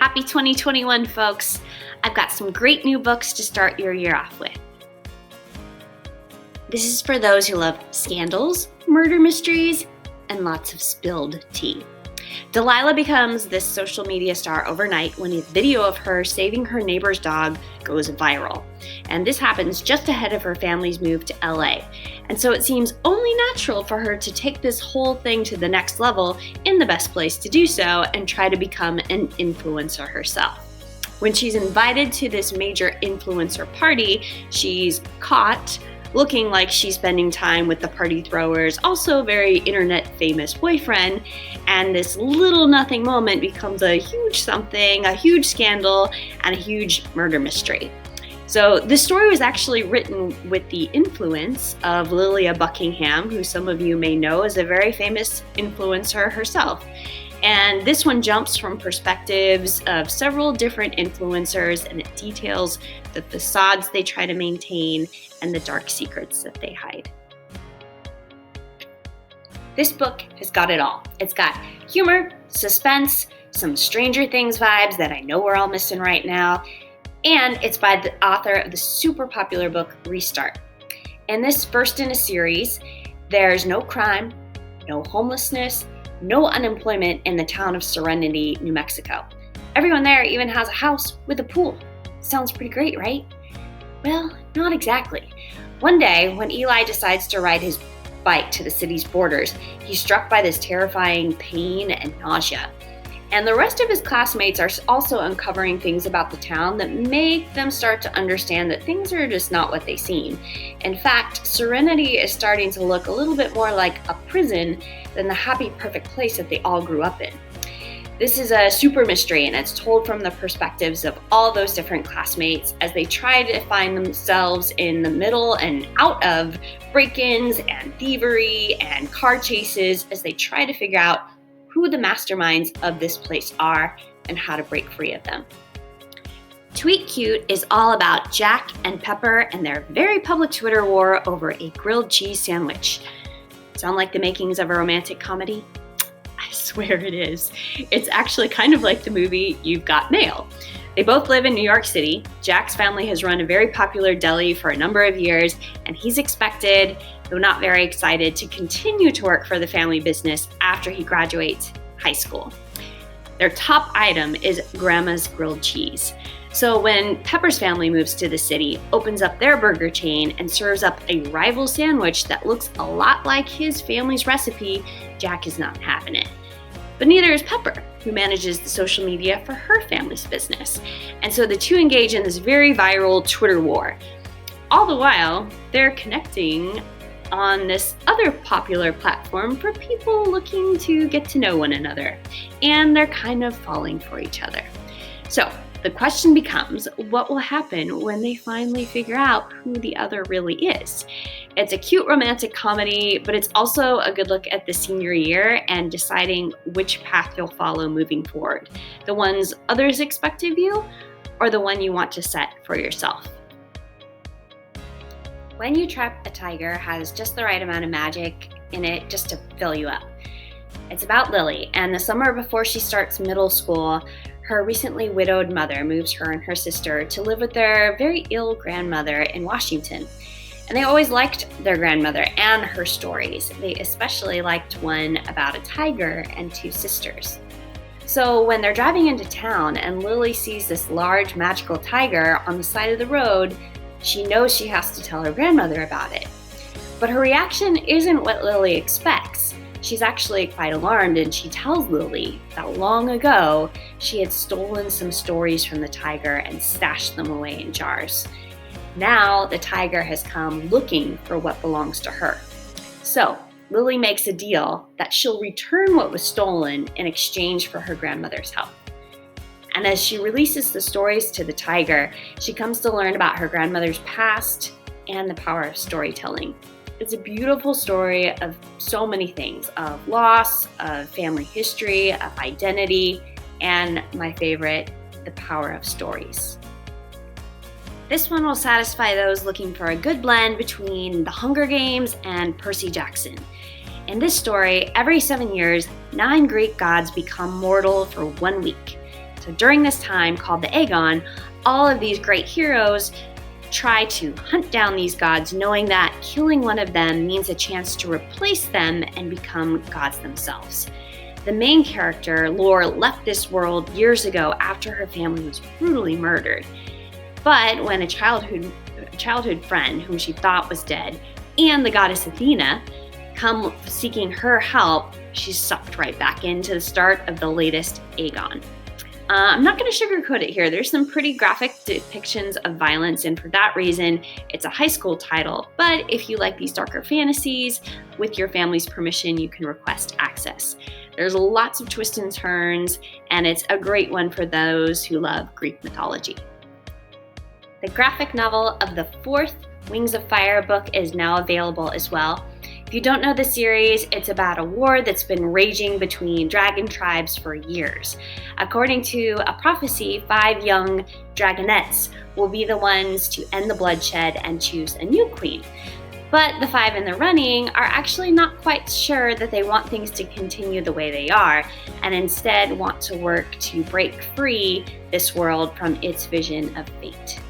Happy 2021, folks. I've got some great new books to start your year off with. This is for those who love scandals, murder mysteries, and lots of spilled tea. Delilah becomes this social media star overnight when a video of her saving her neighbor's dog goes viral. And this happens just ahead of her family's move to LA. And so it seems only natural for her to take this whole thing to the next level in the best place to do so and try to become an influencer herself. When she's invited to this major influencer party, she's caught looking like she's spending time with the party thrower's also very internet famous boyfriend, and this little nothing moment becomes a huge something, a huge scandal, and a huge murder mystery. So this story was actually written with the influence of Lilia Buckingham, who some of you may know is a very famous influencer herself. And this one jumps from perspectives of several different influencers, and it details the facades they try to maintain and the dark secrets that they hide. This book has got it all. It's got humor, suspense, some Stranger Things vibes that I know we're all missing right now, and it's by the author of the super popular book Restart. And this first in a series, there's no crime, no homelessness, no unemployment in the town of Serenity, New Mexico. Everyone there even has a house with a pool. Sounds pretty great, right? Well, not exactly. One day, when Eli decides to ride his bike to the city's borders, he's struck by this terrifying pain and nausea. And the rest of his classmates are also uncovering things about the town that make them start to understand that things are just not what they seem. In fact, Serenity is starting to look a little bit more like a prison than the happy, perfect place that they all grew up in. This is a super mystery, and it's told from the perspectives of all those different classmates as they try to find themselves in the middle and out of break-ins and thievery and car chases as they try to figure out who the masterminds of this place are and how to break free of them. Tweet Cute is all about Jack and Pepper and their very public Twitter war over a grilled cheese sandwich. Sound like the makings of a romantic comedy? I swear it is. It's actually kind of like the movie You've Got Mail. They both live in New York City. Jack's family has run a very popular deli for a number of years, and he's expected, though not very excited, to continue to work for the family business after he graduates high school. Their top item is Grandma's grilled cheese. So when Pepper's family moves to the city, opens up their burger chain, and serves up a rival sandwich that looks a lot like his family's recipe, Jack is not having it. But neither is Pepper, who manages the social media for her family's business. And so the two engage in this very viral Twitter war. All the while, they're connecting on this other popular platform for people looking to get to know one another. And they're kind of falling for each other. So the question becomes, what will happen when they finally figure out who the other really is? It's a cute romantic comedy, but it's also a good look at the senior year and deciding which path you'll follow moving forward. The ones others expect of you, or the one you want to set for yourself. When You Trap a Tiger has just the right amount of magic in it just to fill you up. It's about Lily, and the summer before she starts middle school, her recently widowed mother moves her and her sister to live with their very ill grandmother in Washington. And they always liked their grandmother and her stories. They especially liked one about a tiger and two sisters. So when they're driving into town and Lily sees this large magical tiger on the side of the road, she knows she has to tell her grandmother about it. But her reaction isn't what Lily expects. She's actually quite alarmed, and she tells Lily that long ago she had stolen some stories from the tiger and stashed them away in jars. Now the tiger has come looking for what belongs to her. So Lily makes a deal that she'll return what was stolen in exchange for her grandmother's help. And as she releases the stories to the tiger, she comes to learn about her grandmother's past and the power of storytelling. It's a beautiful story of so many things, of loss, of family history, of identity, and my favorite, the power of stories. This one will satisfy those looking for a good blend between The Hunger Games and Percy Jackson. In this story, every 7 years, 9 Greek gods become mortal for 1 week. So during this time, called the Aegon, all of these great heroes try to hunt down these gods, knowing that killing one of them means a chance to replace them and become gods themselves. The main character, Lore, left this world years ago after her family was brutally murdered. But when a childhood friend, whom she thought was dead, and the goddess Athena come seeking her help, she's sucked right back into the start of the latest Aegon. I'm not going to sugarcoat it here. There's some pretty graphic depictions of violence, and for that reason, it's a high school title. But if you like these darker fantasies, with your family's permission, you can request access. There's lots of twists and turns, and it's a great one for those who love Greek mythology. The graphic novel of the fourth Wings of Fire book is now available as well. If you don't know the series, it's about a war that's been raging between dragon tribes for years. According to a prophecy, 5 young dragonettes will be the ones to end the bloodshed and choose a new queen. But the 5 in the running are actually not quite sure that they want things to continue the way they are, and instead want to work to break free this world from its vision of fate.